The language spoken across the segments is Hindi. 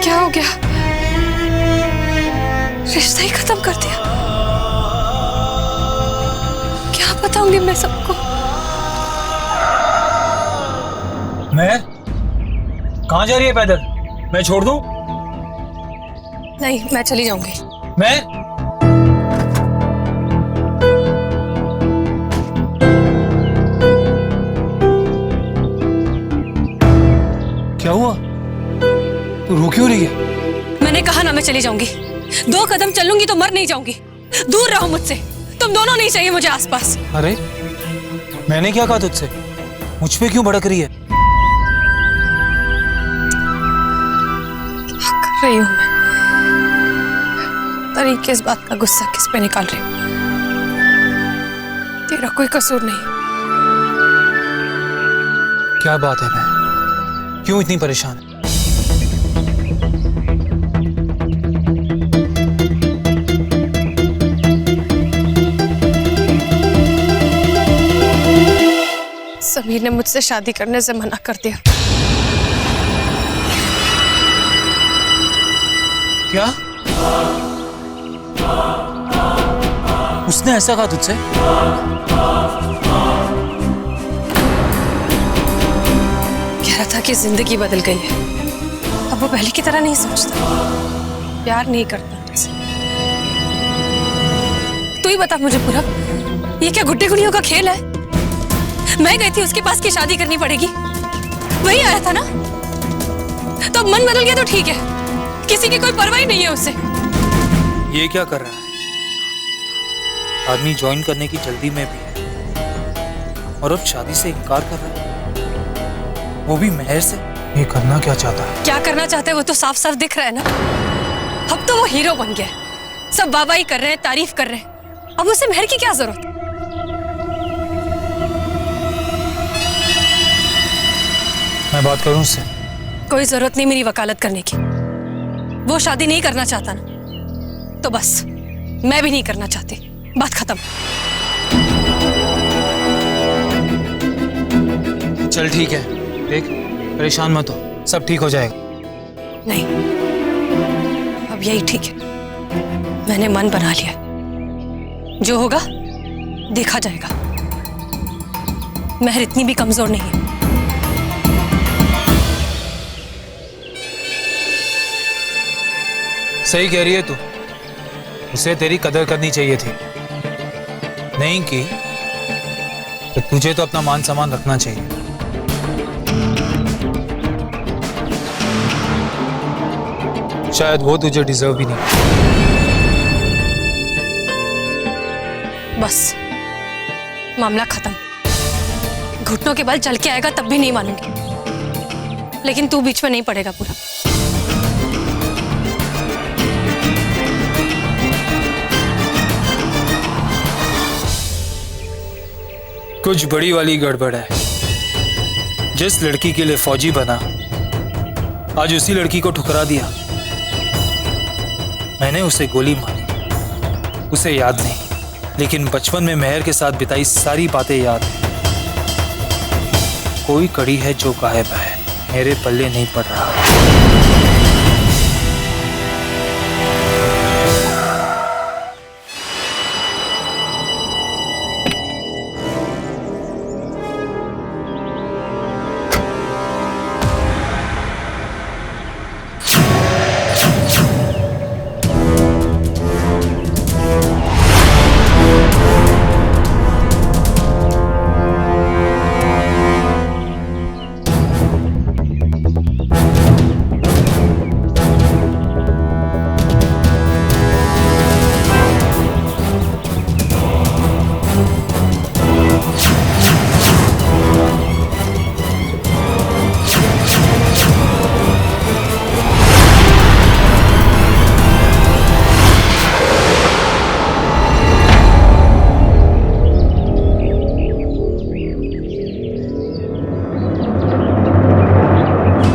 क्या हो गया? रिश्ता ही खत्म कर दिया? क्या बताऊंगी मैं सबको? मैं कहाँ जा रही है पैदल? मैं छोड़ दूं? नहीं, मैं चली जाऊंगी। मैं क्या हुआ? तू रो क्यों रही है? मैंने कहा ना मैं चली जाऊंगी। 2 कदम चलूंगी तो मर नहीं जाऊंगी। दूर रहो मुझसे। तुम दोनों नहीं चाहिए मुझे आसपास। अरे मैंने क्या कहा तुझसे? मुझ पे क्यों भड़क रही है? क्या कर रही हूं मैं? तरीके इस बात का गुस्सा किस पे निकाल रही हूं? तेरा कोई कसूर नहीं। क्या बात है? मैं क्यों इतनी परेशान है? समीर ने मुझसे शादी करने से मना कर दिया। क्या? उसने ऐसा कहा तुझसे? कह रहा था कि जिंदगी बदल गई है। अब वो पहले की तरह नहीं सोचता, प्यार नहीं करता मुझसे। तू ही बता मुझे पूरा, ये क्या गुड्डे गुड़ियों का खेल है? मैं गई थी उसके पास कि शादी करनी पड़ेगी, वही आया था ना। तो अब मन बदल गया तो ठीक है, किसी की कोई परवाह ही नहीं है उससे। ये क्या कर रहा है? आदमी ज्वाइन करने की जल्दी में भी है और अब शादी से इनकार कर रहा है, वो भी मेहर से। ये करना क्या चाहता है? क्या करना चाहता है वो तो साफ साफ दिख रहा है ना। अब तो वो हीरो बन गया है, सब बाबा ही कर रहे हैं, तारीफ कर रहे हैं। अब उसे मेहर की क्या जरूरत? मैं बात करूं उससे? कोई जरूरत नहीं मेरी वकालत करने की। वो शादी नहीं करना चाहता ना, तो बस मैं भी नहीं करना चाहती। बात खत्म। चल ठीक है, देख परेशान मत हो, सब ठीक हो जाएगा। नहीं, अब यही ठीक है। मैंने मन बना लिया, जो होगा देखा जाएगा। मेहर इतनी भी कमजोर नहीं है। सही कह रही है तू, उसे तेरी कदर करनी चाहिए थी, नहीं की तो तुझे तो अपना मान सम्मान रखना चाहिए। शायद वो तुझे डिजर्व भी नहीं। बस मामला खत्म। घुटनों के बल चल के आएगा तब भी नहीं मानूंगी, लेकिन तू बीच में नहीं पड़ेगा पूरा। कुछ बड़ी वाली गड़बड़ है। जिस लड़की के लिए फौजी बना, आज उसी लड़की को ठुकरा दिया। मैंने उसे गोली मारी, उसे याद नहीं, लेकिन बचपन में मेहर के साथ बिताई सारी बातें याद है। कोई कड़ी है जो गायब है, मेरे पल्ले नहीं पड़ रहा।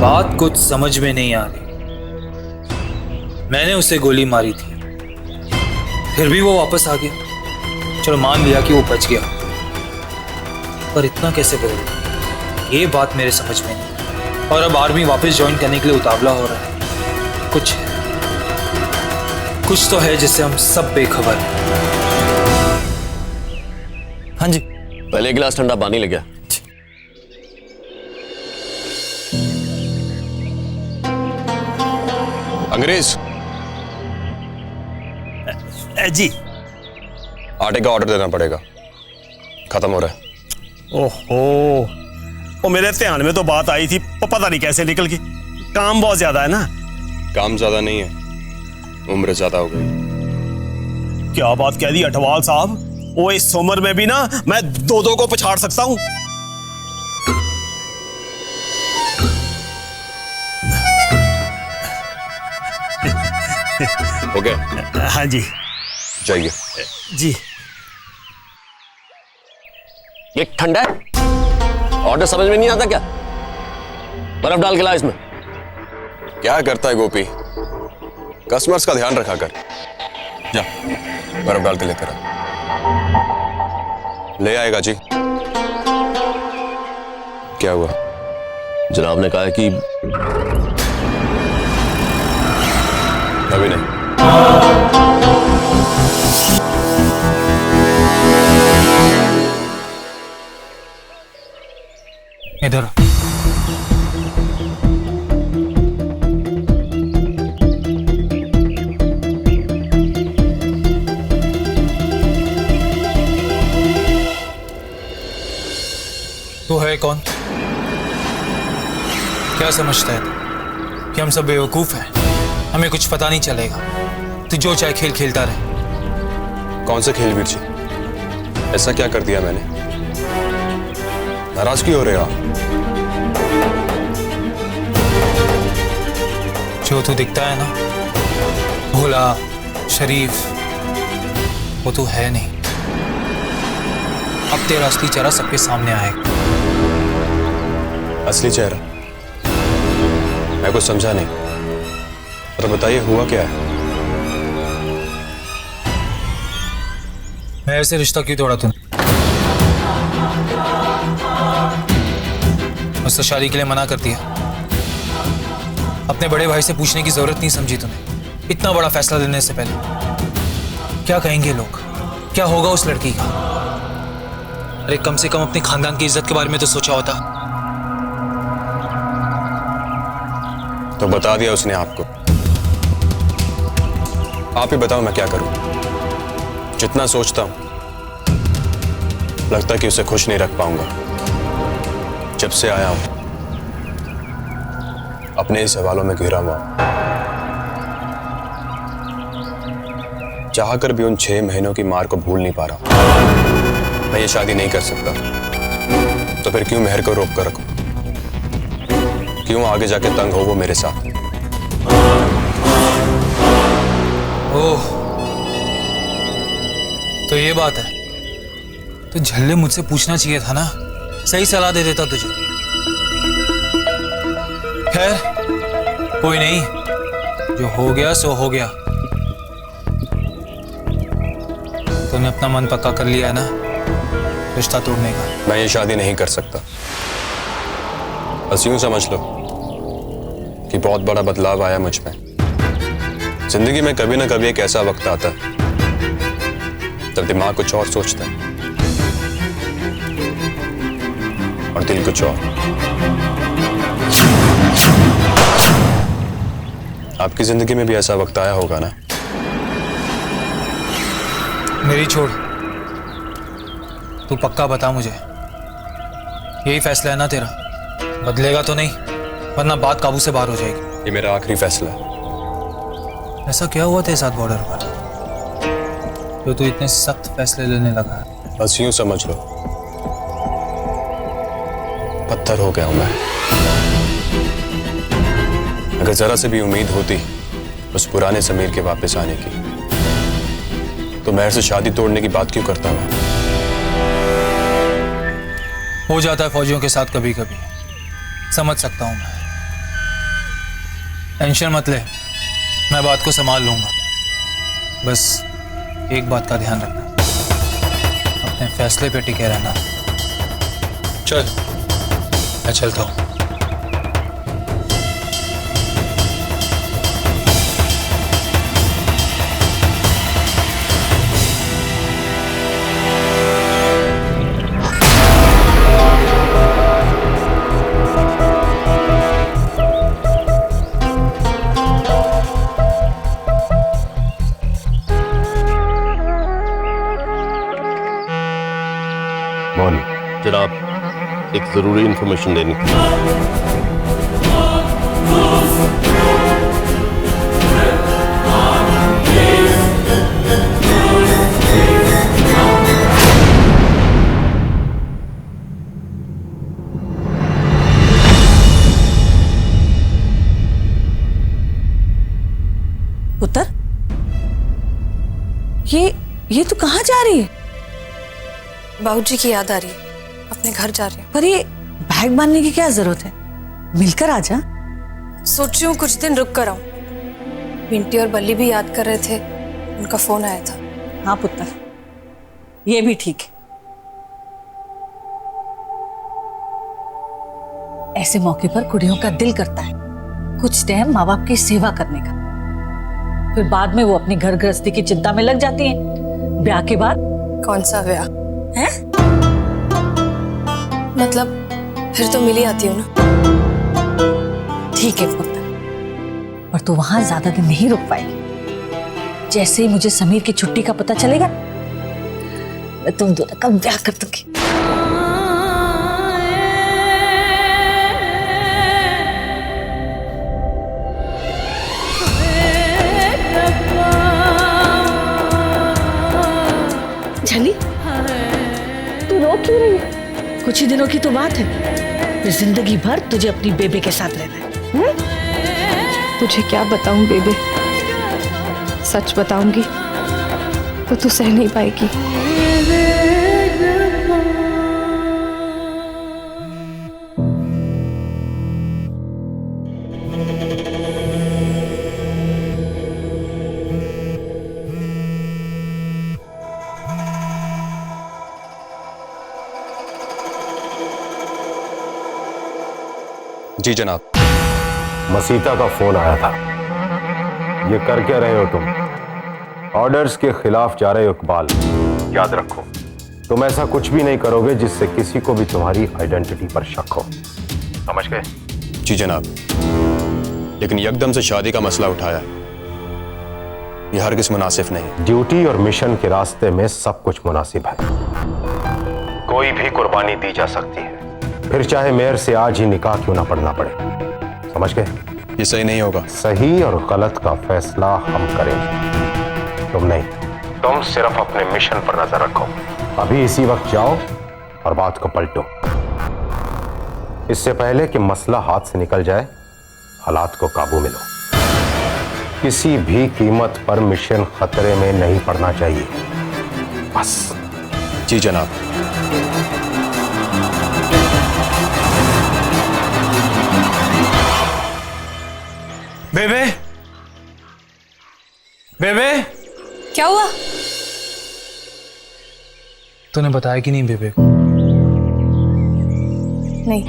बात कुछ समझ में नहीं आ रही। मैंने उसे गोली मारी थी, फिर भी वो वापस आ गया। चलो मान लिया कि वो बच गया, पर इतना कैसे बदल गया, ये बात मेरे समझ में नहीं। और अब आर्मी वापस ज्वाइन करने के लिए उतावला हो रहा है। कुछ तो है जिससे हम सब बेखबर हैं। हाँ जी। पहले एक गिलास ठंडा पानी ले गया। अंग्रेज जी। आटे का ऑर्डर देना पड़ेगा, खत्म हो रहा है। ओहो, वो मेरे ध्यान में तो बात आई थी, पता नहीं कैसे निकल गई। काम बहुत ज्यादा है ना। काम ज्यादा नहीं है, उम्र ज्यादा हो गई। क्या बात कह दी अठवाल साहब, वो इस उम्र में भी ना मैं दो को पछाड़ सकता हूं। हो गया? हाँ जी। चाहिए जी। ये ठंडा है, ऑर्डर समझ में नहीं आता क्या? बर्फ डाल के ला इसमें। क्या करता है गोपी, कस्टमर्स का ध्यान रखा कर। जा बर्फ डाल के लेकर आ। ले आएगा जी। क्या हुआ? जनाब ने कहा है कि अभी नहीं। इधर तू है कौन? क्या समझता है तू कि हम सब बेवकूफ हैं? हमें कुछ पता नहीं चलेगा। तू जो चाहे खेल खेलता रहे। कौन सा खेल वीर जी? ऐसा क्या कर दिया मैंने? नाराज क्यों हो रहे हो आप? जो तू दिखता है ना, भोला शरीफ, वो तू है नहीं। अब तेरा असली चेहरा सबके सामने आएगा। असली चेहरा? मैं कुछ समझा नहीं, तो बताइए हुआ क्या है? मैं ऐसे रिश्ता क्यों तोड़ा तूने? मुझसे शादी के लिए मना कर दिया। अपने बड़े भाई से पूछने की जरूरत नहीं समझी तूने, इतना बड़ा फैसला लेने से पहले। क्या कहेंगे लोग, क्या होगा उस लड़की का? अरे कम से कम अपने खानदान की इज्जत के बारे में तो सोचा होता। तो बता दिया उसने आपको। आप ही बताओ मैं क्या करूं? जितना सोचता हूं लगता है कि उसे खुश नहीं रख पाऊंगा। जब से आया हूं अपने ही सवालों में घिरा हुआ, चाहकर भी उन 6 महीनों की मार को भूल नहीं पा रहा। मैं ये शादी नहीं कर सकता, तो फिर क्यों मेहर को रोक कर रखूं? क्यों आगे जाके तंग हो वो मेरे साथ? ओह, तो ये बात है। तो झल्ले मुझसे पूछना चाहिए था ना, सही सलाह दे देता तुझे। खैर कोई नहीं, जो हो गया सो हो गया। तूने अपना मन पक्का कर लिया है ना रिश्ता तोड़ने का। मैं ये शादी नहीं कर सकता। बस यूं समझ लो कि बहुत बड़ा बदलाव आया मुझ में। जिंदगी में कभी ना कभी एक ऐसा वक्त आता है जब दिमाग कुछ और सोचता है और दिल कुछ और। आपकी जिंदगी में भी ऐसा वक्त आया होगा ना? मेरी छोड़, तू पक्का बता मुझे, यही फैसला है ना तेरा? बदलेगा तो नहीं, वरना बात काबू से बाहर हो जाएगी। ये मेरा आखिरी फैसला है। ऐसा क्या हुआ तेरे साथ बॉर्डर पर जो तू इतने सख्त फैसले लेने लगा? बस यूं समझ लो पत्थर हो गया हूं मैं। अगर जरा से भी उम्मीद होती उस पुराने समीर के वापस आने की, तो महर से शादी तोड़ने की बात क्यों करता मैं? हो जाता है फौजियों के साथ कभी कभी, समझ सकता हूं मैं। टेंशन मत ले, मैं बात को संभाल लूंगा। बस एक बात का ध्यान रखना, अपने फैसले पे टिके रहना। चल मैं चलता हूं। बोल। जनाब, एक जरूरी इंफॉर्मेशन देनी थी। पुत्र, ये तू कहाँ जा रही है? बाबूजी की याद आ रही है, अपने घर जा रही हूँ। पर ये बैग बांधने की क्या जरूरत है? मिलकर आ जा। सोच रही हूँ कुछ दिन रुक कर आऊं। बिंटी और बल्ली भी याद कर रहे थे, उनका फोन आया था। हाँ पुत्र, ये भी ठीक है। ऐसे मौके पर कुड़ियों का दिल करता है कुछ टाइम माँ बाप की सेवा करने का, फिर बाद में वो अपनी घर गृहस्थी की चिंता में लग जाती हैं। ब्याह के बाद कौन सा ब्याह है? मतलब फिर तो मिल ही आती हूँ ना। ठीक है पुत्र, पर तू वहां ज्यादा दिन नहीं रुक पाएगी। जैसे ही मुझे समीर की छुट्टी का पता चलेगा, मैं तुम दोनों का ब्याह कर दूंगी। जानी, तू रो क्यों रही है? कुछ ही दिनों की तो बात है, फिर जिंदगी भर तुझे अपनी बेबे के साथ रहना है। तुझे क्या बताऊं बेबे, सच बताऊंगी तो तू सह नहीं पाएगी। जी जनाब। मसीता का फोन आया था। ये कर क्या रहे हो तुम? ऑर्डर्स के खिलाफ जा रहे हो इकबाल। याद रखो, तुम ऐसा कुछ भी नहीं करोगे जिससे किसी को भी तुम्हारी आइडेंटिटी पर शक हो। समझ गए? जी जनाब, लेकिन यकदम से शादी का मसला उठाया, यह हरगिज़ मुनासिब नहीं। ड्यूटी और मिशन के रास्ते में सब कुछ मुनासिब है। कोई भी कुर्बानी दी जा सकती है, फिर चाहे मेयर से आज ही निकाह क्यों ना पढ़ना पड़े। समझ गए? ये सही नहीं होगा। सही और गलत का फैसला हम करेंगे, तुम नहीं। तुम सिर्फ अपने मिशन पर नजर रखो। अभी इसी वक्त जाओ और बात को पलटो, इससे पहले कि मसला हाथ से निकल जाए। हालात को काबू में लो। किसी भी कीमत पर मिशन खतरे में नहीं पड़ना चाहिए, बस। जी जनाब। बेबे, बेबे, क्या हुआ? तूने बताया कि नहीं बेबे को? नहीं।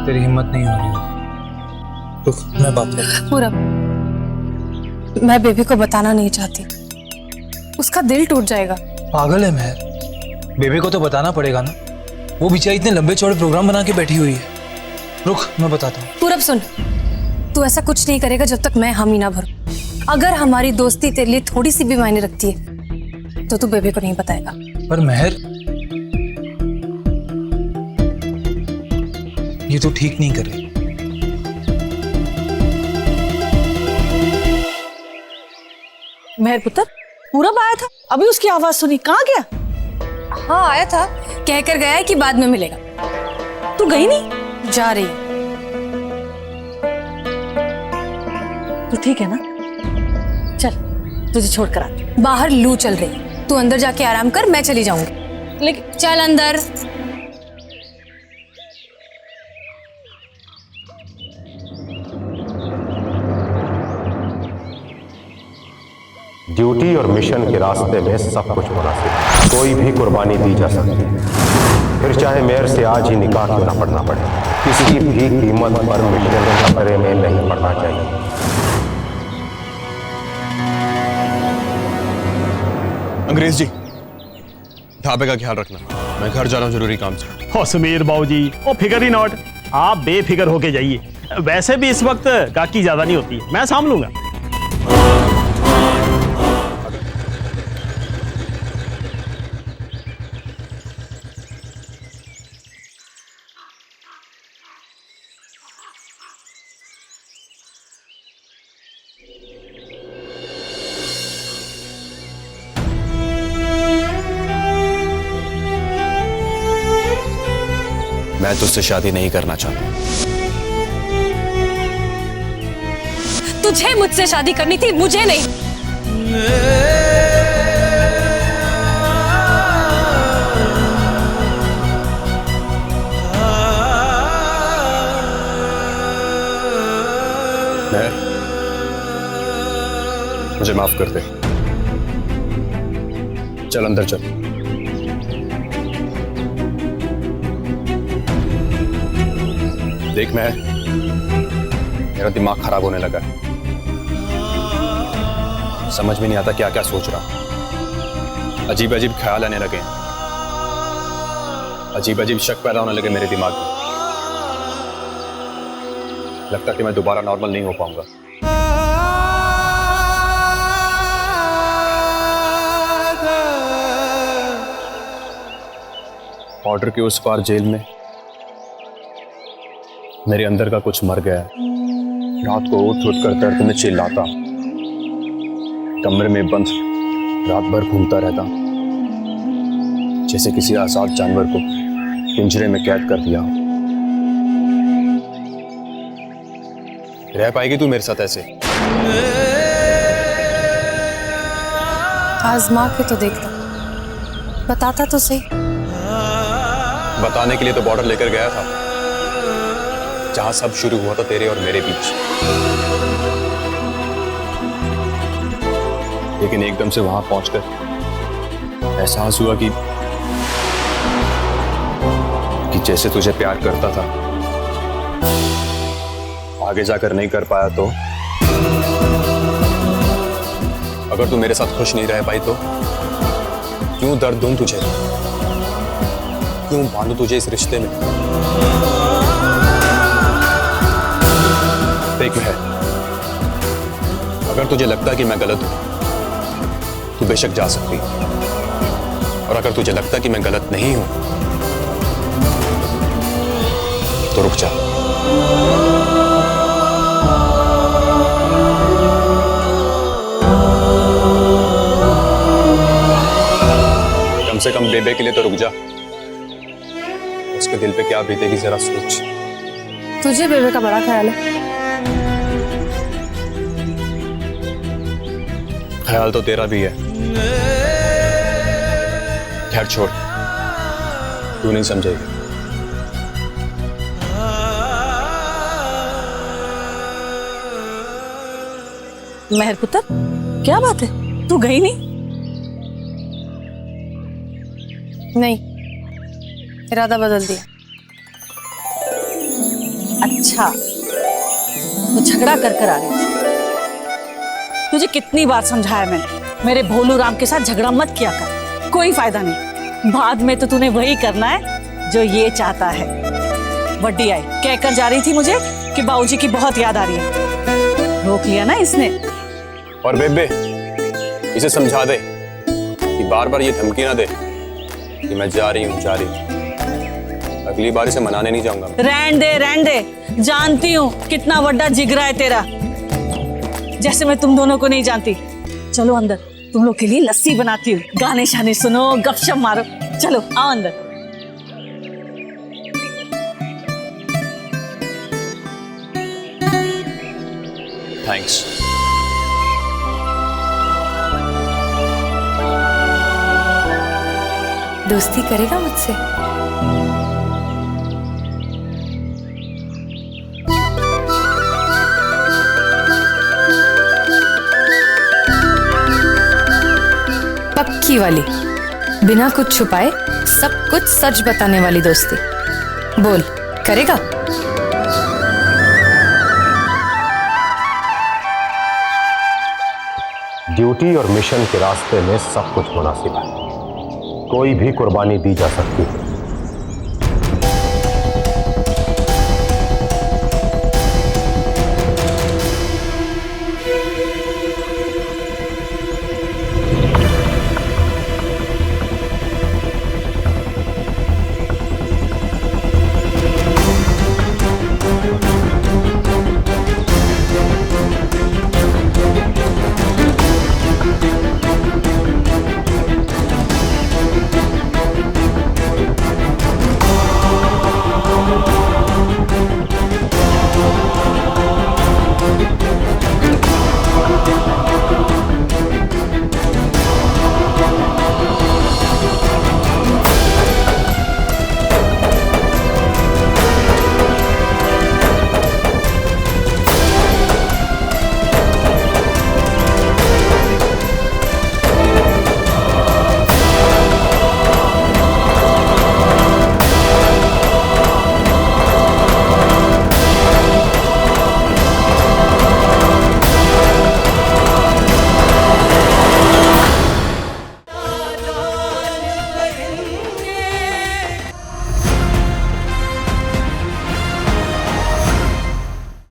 तेरी हिम्मत नहीं हो रही। तो मैं बात करता। पूरब, मैं बेबी को बताना नहीं चाहती, उसका दिल टूट जाएगा। पागल है महर, बेबे को तो बताना पड़ेगा ना। वो बेचारी इतने लंबे चौड़े प्रोग्राम बना के बैठी हुई है। रुक, मैं बताता हूँ। पूरब सुन, तू ऐसा कुछ नहीं करेगा जब तक मैं हामी ना भरूं। अगर हमारी दोस्ती तेरे लिए थोड़ी सी भी मायने रखती है तो तू बेबी को नहीं बताएगा। पर महर, ये तो ठीक नहीं कर रही। मेहर पुत्र, पूरब आया था, अभी उसकी आवाज सुनी। कहाँ गया? हाँ आया था, कहकर गया है कि बाद में मिलेगा। तू गई नहीं? जा रही है। तू ठीक है ना? चल, तुझे छोड़ कर आती हूँ। बाहर लू चल रही है, तू अंदर जाके आराम कर, मैं चली जाऊंगी। लेकिन चल अंदर। ड्यूटी और मिशन के रास्ते में सब कुछ मुनासिब है। कोई भी कुर्बानी दी जा सकती है, फिर चाहे मेयर से आज ही निकाह क्यों ना पढ़ना पड़े। किसी भी कीमत पर मिशन खतरे में नहीं पड़ना चाहिए। अंग्रेज जी, ढाबे का ख्याल रखना, मैं घर जा रहा हूँ जरूरी काम से। ओ समीर बाबूजी, ओ फिकर ही नॉट, आप बेफिक्र होके जाइए। वैसे भी इस वक्त गाकी ज्यादा नहीं होती, मैं साम लूंगा। मैं तुझसे शादी नहीं करना चाहता। तुझे मुझसे शादी करनी थी, मुझे नहीं। मुझे माफ कर दे। चल अंदर चल। देख मेरा दिमाग खराब होने लगा है। समझ में नहीं आता क्या क्या सोच रहा हूं। अजीब अजीब ख्याल आने लगे, अजीब अजीब शक पैदा होने लगे मेरे दिमाग में। लगता कि मैं दोबारा नॉर्मल नहीं हो पाऊंगा। ऑर्डर के उस पार जेल में मेरे अंदर का कुछ मर गया है। रात को उठ उठ कर दर्द में चिल्लाता, कमरे में बंद रात भर घूमता रहता, जैसे किसी आजाद जानवर को पिंजरे में कैद कर दिया। रह पाएगी तू मेरे साथ ऐसे? आजमा के तो देखता, बताता तो सही। बताने के लिए तो बॉर्डर लेकर गया था, जहां सब शुरू हुआ था तेरे और मेरे बीच। लेकिन एकदम से वहां पहुंचकर एहसास हुआ कि जैसे तुझे प्यार करता था, आगे जाकर नहीं कर पाया तो? अगर तू मेरे साथ खुश नहीं रह पाई तो क्यों दर्द दूं तुझे, क्यों बांधूं तुझे इस रिश्ते में? देख है, अगर तुझे लगता है कि मैं गलत हूं तो बेशक जा सकती है, और अगर तुझे लगता है कि मैं गलत नहीं हूं तो रुक जा। कम से कम बेबे के लिए तो रुक जा। उसके दिल पे क्या बीतेगी जरा सोच। तुझे बेबे का बड़ा ख्याल है। ख्याल तो तेरा भी है। खैर छोड़, तू नहीं समझेगी। मेहर पुत्र, क्या बात है, तू गई नहीं? नहीं, इरादा बदल दिया। अच्छा, तो झगड़ा कर आ रही थी। तुझे कितनी बार समझाया मैंने, मेरे भोलू राम के साथ झगड़ा मत किया कर, कोई फायदा नहीं। बाद में तो तूने वही करना है जो ये चाहता है। वड्डी आई कहकर जा रही थी मुझे कि बाबूजी की बहुत याद आ रही है। रोक लिया ना इसने। और बेबे, इसे समझा दे कि बार बार ये धमकी ना दे कि मैं जा रही हूँ। अगली बार इसे मनाने नहीं जाऊंगा। रहन दे, जानती हूँ कितना बड़ा जिगरा है तेरा, जैसे मैं तुम दोनों को नहीं जानती। चलो अंदर, तुम लोग के लिए लस्सी बनाती हूँ, गाने शाने सुनो, गपशप मारो। चलो आओ अंदर। थैंक्स। दोस्ती करेगा मुझसे? पक्की वाली, बिना कुछ छुपाए सब कुछ सच बताने वाली दोस्ती। बोल, करेगा? ड्यूटी और मिशन के रास्ते में सब कुछ मुनासिब है, कोई भी कुर्बानी दी जा सकती है।